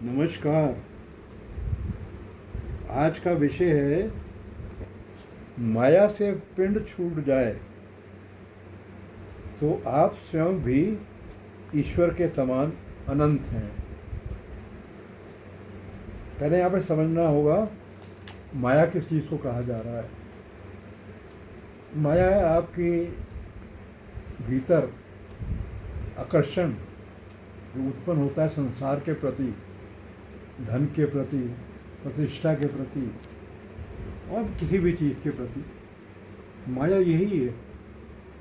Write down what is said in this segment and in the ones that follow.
नमस्कार। आज का विषय है माया से पिंड छूट जाए तो आप स्वयं भी ईश्वर के समान अनंत हैं। पहले यहाँ पे समझना होगा माया किस चीज़ को कहा जा रहा है। माया है आपके भीतर आकर्षण जो उत्पन्न होता है संसार के प्रति, धन के प्रति, प्रतिष्ठा के प्रति और किसी भी चीज़ के प्रति। माया यही है।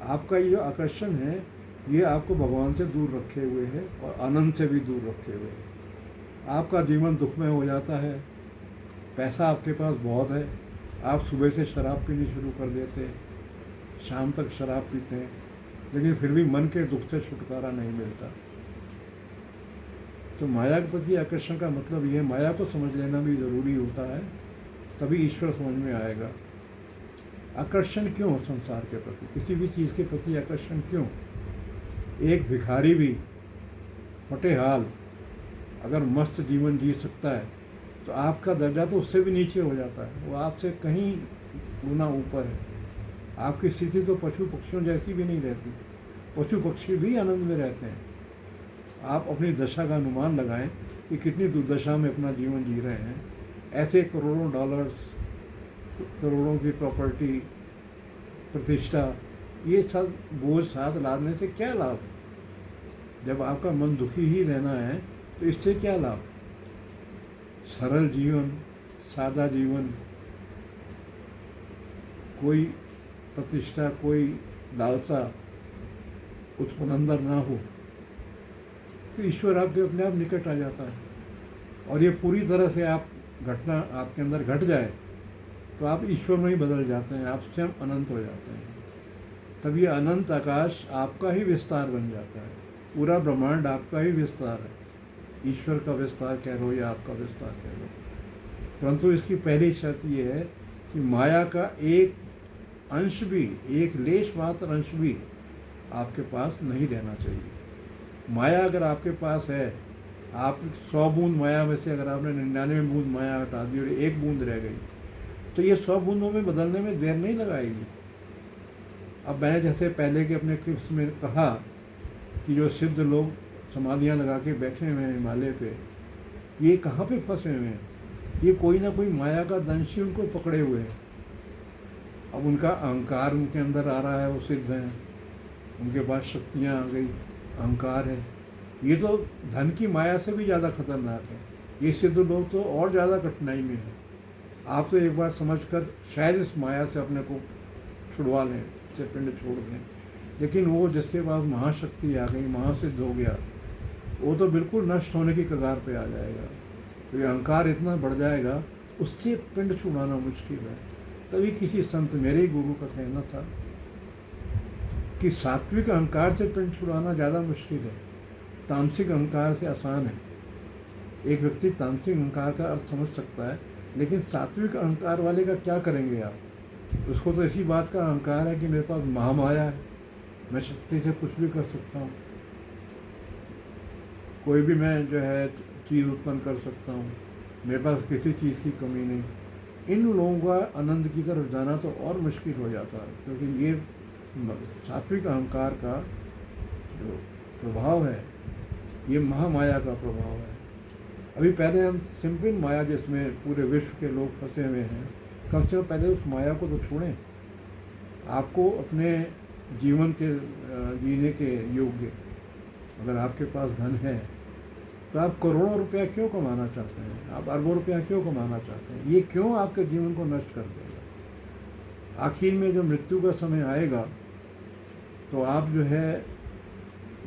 आपका ये जो आकर्षण है ये आपको भगवान से दूर रखे हुए है और आनंद से भी दूर रखे हुए है। आपका जीवन दुखमय हो जाता है। पैसा आपके पास बहुत है, आप सुबह से शराब पीनी शुरू कर देते हैं, शाम तक शराब पीते हैं, लेकिन फिर भी मन के दुख से छुटकारा नहीं मिलता। तो माया के प्रति आकर्षण का मतलब ये है, माया को समझ लेना भी ज़रूरी होता है, तभी ईश्वर समझ में आएगा। आकर्षण क्यों संसार के प्रति, किसी भी चीज़ के प्रति आकर्षण क्यों? एक भिखारी भी फटे हाल अगर मस्त जीवन जी सकता है तो आपका दर्जा तो उससे भी नीचे हो जाता है, वो आपसे कहीं गुना ऊपर है। आपकी स्थिति तो पशु पक्षियों जैसी भी नहीं रहती। पशु पक्षी भी आनंद में रहते हैं। आप अपनी दशा का अनुमान लगाएं कि कितनी दुर्दशा में अपना जीवन जी रहे हैं। ऐसे करोड़ों डॉलर्स, करोड़ों की प्रॉपर्टी, प्रतिष्ठा, ये सब बोझ साथ लादने से क्या लाभ? जब आपका मन दुखी ही रहना है तो इससे क्या लाभ? सरल जीवन, सादा जीवन, कोई प्रतिष्ठा, कोई लालसा उत्पन्न अंदर ना हो तो ईश्वर आपके अपने आप निकट आ जाता है। और ये पूरी तरह से आप घटना आपके अंदर घट जाए तो आप ईश्वर में ही बदल जाते हैं, आप स्वयं अनंत हो जाते हैं। तब ये अनंत आकाश आपका ही विस्तार बन जाता है। पूरा ब्रह्मांड आपका ही विस्तार है। ईश्वर का विस्तार कह लो या आपका विस्तार कह लो, परंतु इसकी पहली शर्त ये है कि माया का एक अंश भी, एक लेश मात्र अंश भी आपके पास नहीं रहना चाहिए। माया अगर आपके पास है, आप 100 बूंद माया में से अगर आपने 99 बूंद माया हटा दी और एक बूंद रह गई तो ये 100 बूंदों में बदलने में देर नहीं लगाएगी। अब मैंने जैसे पहले के अपने क्लिप्स में कहा कि जो सिद्ध लोग समाधियां लगा के बैठे हुए हैं हिमालय पे, ये कहाँ पे फंसे हुए हैं? ये कोई ना कोई माया का दंश ही उनको पकड़े हुए है। अब उनका अहंकार उनके अंदर आ रहा है, वो सिद्ध हैं, उनके पास शक्तियाँ आ गई, अहंकार है। ये तो धन की माया से भी ज़्यादा खतरनाक है। ये सिद्ध लोग तो और ज़्यादा कठिनाई में है। आप तो एक बार समझकर शायद इस माया से अपने को छुड़वा लें, इससे पिंड छोड़ दें, लेकिन वो जिसके पास महाशक्ति आ गई, महासिद्ध हो गया, वो तो बिल्कुल नष्ट होने की कगार पे आ जाएगा। तो ये अहंकार इतना बढ़ जाएगा, उससे पिंड छुड़ाना मुश्किल है। तभी किसी संत, मेरे ही गुरु का कहना था कि सात्विक अहंकार से पिंड छुड़ाना ज़्यादा मुश्किल है, तामसिक अहंकार से आसान है। एक व्यक्ति तामसिक अहंकार का अर्थ समझ सकता है, लेकिन सात्विक अहंकार वाले का क्या करेंगे आप? उसको तो इसी बात का अहंकार है कि मेरे पास महामाया है, मैं शक्ति से कुछ भी कर सकता हूँ, कोई भी मैं जो है चीज़ उत्पन्न कर सकता हूँ, मेरे पास किसी चीज़ की कमी नहीं। इन लोगों का आनंद की तरफ जाना तो और मुश्किल हो जाता है, क्योंकि ये सात्विक अहंकार का जो प्रभाव है ये महामाया का प्रभाव है। अभी पहले हम सिंपल माया जिसमें पूरे विश्व के लोग फंसे हुए हैं, कम से कम पहले उस माया को तो छोड़ें। आपको अपने जीवन के जीने के योग्य, अगर आपके पास धन है तो आप करोड़ों रुपया क्यों कमाना चाहते हैं? आप अरबों रुपया क्यों कमाना चाहते हैं? ये क्यों आपके जीवन को नष्ट कर देगा? आखिर में जब मृत्यु का समय आएगा तो आप जो है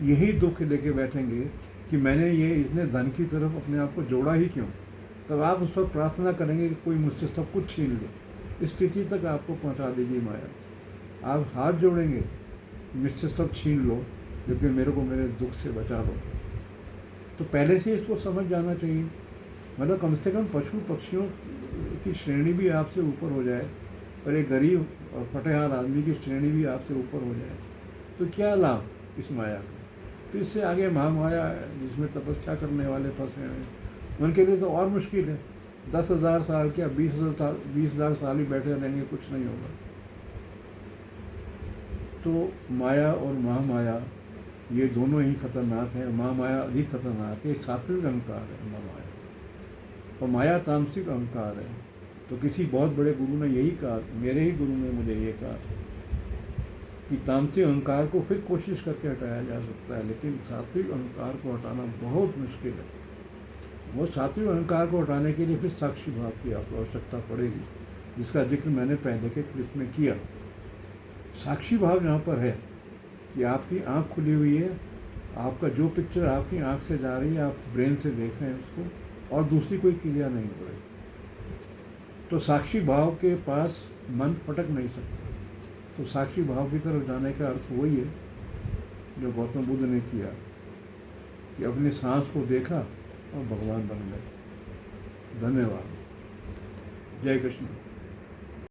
यही दुख लेके बैठेंगे कि मैंने ये इसने धन की तरफ अपने आप को जोड़ा ही क्यों। तब आप उस वक्त प्रार्थना करेंगे कि कोई मुझसे सब कुछ छीन ले। इस स्थिति तक आपको पहुंचा देगी माया। आप हाथ जोड़ेंगे, मुझसे सब छीन लो लेकिन मेरे को मेरे दुख से बचा लो। तो पहले से इसको समझ जाना चाहिए। मतलब कम से कम पशु पक्षियों की श्रेणी भी आपसे ऊपर हो जाए और एक गरीब और फटेहाल आदमी की श्रेणी भी आपसे ऊपर हो जाए तो क्या लाभ इस माया का? तो इससे आगे महामाया है जिसमें तपस्या करने वाले फंसे हैं, उनके लिए तो और मुश्किल है। 10,000 साल क्या 20,000 साल ही बैठे रहेंगे, कुछ नहीं होगा। तो माया और महामाया ये दोनों ही खतरनाक हैं। महामाया अधिक खतरनाक है, सात्विक अहंकार है महामाया, और माया तामसिक अहंकार है। तो किसी बहुत बड़े गुरु ने यही कहा, मेरे ही गुरु ने मुझे ये कहा कि तामसिक अहंकार को फिर कोशिश करके हटाया जा सकता है, लेकिन सात्विक अहंकार को हटाना बहुत मुश्किल है। वो सात्विक अहंकार को हटाने के लिए फिर साक्षी भाव की आपको आवश्यकता पड़ेगी, जिसका जिक्र मैंने पहले के क्लिप में किया। साक्षी भाव यहाँ पर है कि आपकी आँख खुली हुई है, आपका जो पिक्चर आपकी आँख से जा रही है आप ब्रेन से देख रहे हैं उसको, और दूसरी कोई क्रिया नहीं हो रही। तो साक्षी भाव के पास मन पटक नहीं सकता। तो साक्षी भाव की तरफ जाने का अर्थ वही है जो गौतम बुद्ध ने किया कि अपनी सांस को देखा और भगवान बन गए। धन्यवाद। जय कृष्ण।